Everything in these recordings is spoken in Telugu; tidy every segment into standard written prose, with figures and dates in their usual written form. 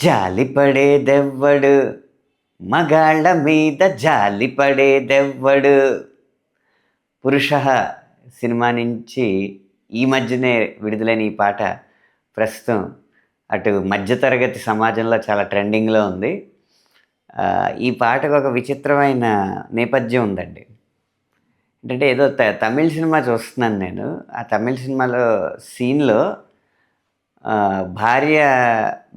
జాలిపడేదెవ్వడు మగాళ్ళ మీద జాలిపడేదెవ్వడు. 'పురుషः' సినిమా నుంచి ఈ మధ్యనే విడుదలైన ఈ పాట ప్రస్తుతం అటు మధ్యతరగతి సమాజంలో చాలా ట్రెండింగ్‌లో ఉంది. ఈ పాటకు ఒక విచిత్రమైన నేపథ్యం ఉందండి. ఏంటంటే ఏదో తమిళ్ సినిమా చూస్తున్నాను నేను. ఆ తమిళ్ సినిమాలో సీన్‌లో భార్య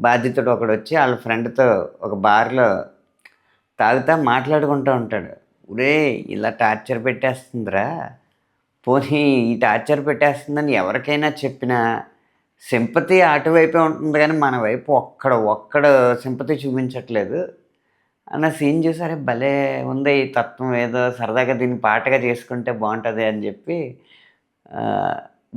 బాధితుడు ఒకడొచ్చి ఆళ్ళ ఫ్రెండ్‌తో ఒక బార్‌లో తాగుతా మాట్లాడుకుంటూ ఉంటాడు. "ఒరేయ్! ఇలా టార్చర్ పెట్టేస్తుందిరా! పోనీ ఈ టార్చర్ పెట్టేస్తుందని ఎవరికైనా చెప్పినా సింపతి అటువైపే ఉంటుంది గానీ, మన వైపు ఒక్కడు సింపతి చూపించట్లేదు" అన్న సీన్ చూసి అరే భలే ఉంది ఈ తత్వం, ఏదో సరదాగా దీన్ని పాటగా చేసుకుంటే బావుంటది అని చెప్పి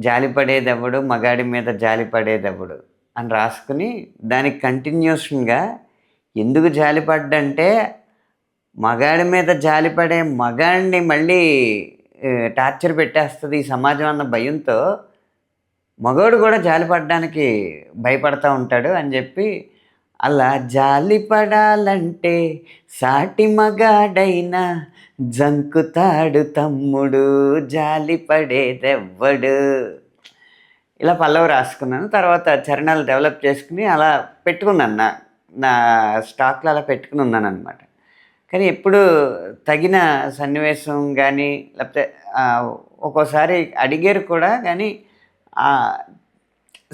జాలిపడేదెవ్వడు మగాడి మీద జాలిపడేదెవ్వడు అని రాసుకుని దానికి కంటిన్యూషన్‌గా ఎందుకు జాలిపడ్డంటే మగాడి మీద జాలిపడే మగాడిని మళ్ళీ టార్చర్ పెట్టేస్తది ఈ సమాజం అన్న భయంతో మగోడు కూడా జాలిపడడానికి భయపడతా ఉంటాడు అని చెప్పి అలా జాలిపడాలంటే సాటి మగాడైనా జంకుతాడు తమ్ముడు జాలిపడేదెవ్వడు. ఇలా పల్లవి రాసుకున్నాను. తర్వాత చరణాలు డెవలప్ చేసుకుని అలా పెట్టుకున్నాను. నా స్టాక్‌లో అలా పెట్టుకుని ఉన్నాననమాట. కానీ ఎప్పుడు తగిన సన్నివేశం గానీ లేకపోతే ఒక్కోసారి అడిగారు కూడా కానీ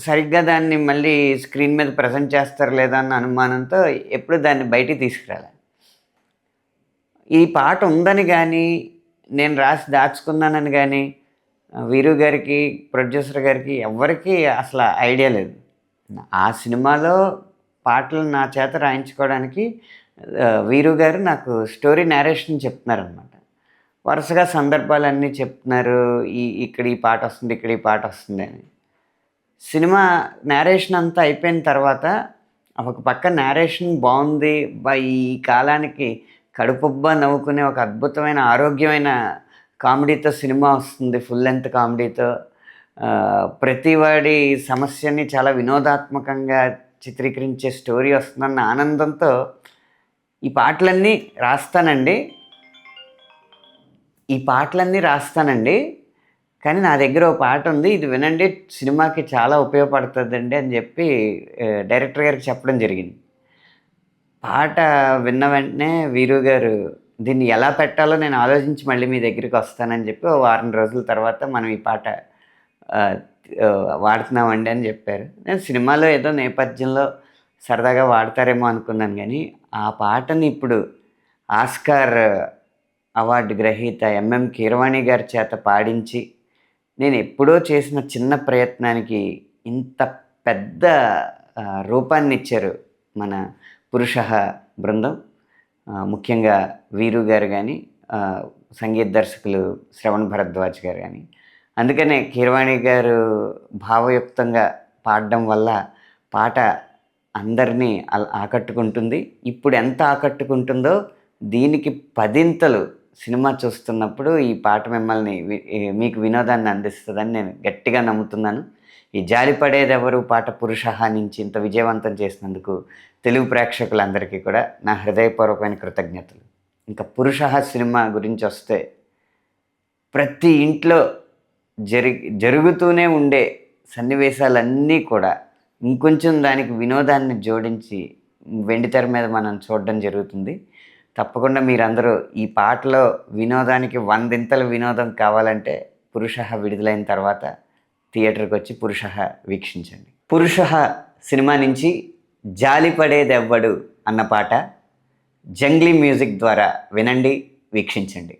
సరిగ్గా దాన్ని మళ్ళీ స్క్రీన్ మీద ప్రెజెంట్ చేస్తారా లేదా అన్న అనుమానంతో ఎప్పుడు దాన్ని బయటికి తీసుకురాలే. ఈ పాట ఉందని కానీ నేను రాసి దాచుకున్నానని కానీ వీరు గారికి, ప్రొడ్యూసర్ గారికి ఎవ్వరికీ అసలు ఐడియా లేదు. ఆ సినిమాలో పాటలు నా చేత రాయించుకోవడానికి వీరు గారు నాకు స్టోరీ నేరేషన్ చెప్తున్నారనమాట. వరుసగా సందర్భాలన్నీ చెప్తున్నారు. ఇక్కడ ఈ పాట వస్తుంది, ఇక్కడ ఈ పాట వస్తుంది అని. సినిమా నేరేషన్ అంతా అయిపోయిన తర్వాత ఒక పక్క నేరేషన్ బాగుంది, ఈ కాలానికి కడుపుబ్బా నవ్వుకునే ఒక అద్భుతమైన ఆరోగ్యమైన కామెడీతో సినిమా వస్తుంది, ఫుల్ లెంత్ కామెడీతో. ప్రతివాడి సమస్యని చాలా వినోదాత్మకంగా చిత్రీకరించే స్టోరీ వస్తుందన్న ఆనందంతో ఈ పాటలన్నీ రాస్తానండి. కానీ నా దగ్గర ఓ పాట ఉంది, ఇది వినండి, సినిమాకి చాలా ఉపయోగపడుతుందండి అని చెప్పి డైరెక్టర్ గారికి చెప్పడం జరిగింది. పాట విన్న వెంటనే వీరు గారు దీన్ని ఎలా పెట్టాలో నేను ఆలోచించి మళ్ళీ మీ దగ్గరికి వస్తానని చెప్పి ఓ వారం రోజుల తర్వాత మనం ఈ పాట వాడుతున్నామండి అని చెప్పారు. నేను సినిమాలో ఏదో నేపథ్యంలో సరదాగా వాడతారేమో అనుకున్నాను కానీ ఆ పాటని ఇప్పుడు ఆస్కార్ అవార్డు గ్రహీత ఎంఎం కీరవాణి గారి చేత పాడించి నేను ఎప్పుడో చేసిన చిన్న ప్రయత్నానికి ఇంత పెద్ద రూపాన్ని ఇచ్చారు మన 'పురుషः' బృందం. ముఖ్యంగా వీరు గారు కానీ సంగీత దర్శకులు శ్రవణ్ భరద్వాజ్ గారు కానీ. అందుకనే కీరవాణి గారు భావయుక్తంగా పాడడం వల్ల పాట అందరినీ ఆకట్టుకుంటుంది. ఇప్పుడు ఎంత ఆకట్టుకుంటుందో దీనికి పదింతలు సినిమా చూస్తున్నప్పుడు ఈ పాట మిమ్మల్ని మీకు వినోదాన్ని అందిస్తుందని నేను గట్టిగా నమ్ముతున్నాను. ఈ జాలిపడేదెవరు పాట 'పురుషः' నుంచి ఇంత విజయవంతం చేసినందుకు తెలుగు ప్రేక్షకులందరికీ కూడా నా హృదయపూర్వకమైన కృతజ్ఞతలు. ఇంకా 'పురుషः' సినిమా గురించి వస్తే ప్రతి ఇంట్లో జరుగుతూనే ఉండే సన్నివేశాలన్నీ కూడా ఇంకొంచెం దానికి వినోదాన్ని జోడించి వెండితెర మీద మనం చూడడం జరుగుతుంది. తప్పకుండా మీరందరూ ఈ పాటలో వినోదానికి 100 వినోదం కావాలంటే 'పురుషः' విడుదలైన తర్వాత థియేటర్కి వచ్చి 'పురుషः' వీక్షించండి. 'పురుషः' సినిమా నుంచి జాలిపడేదెవ్వడు అన్న పాట జంగ్లీ మ్యూజిక్ ద్వారా వినండి, వీక్షించండి.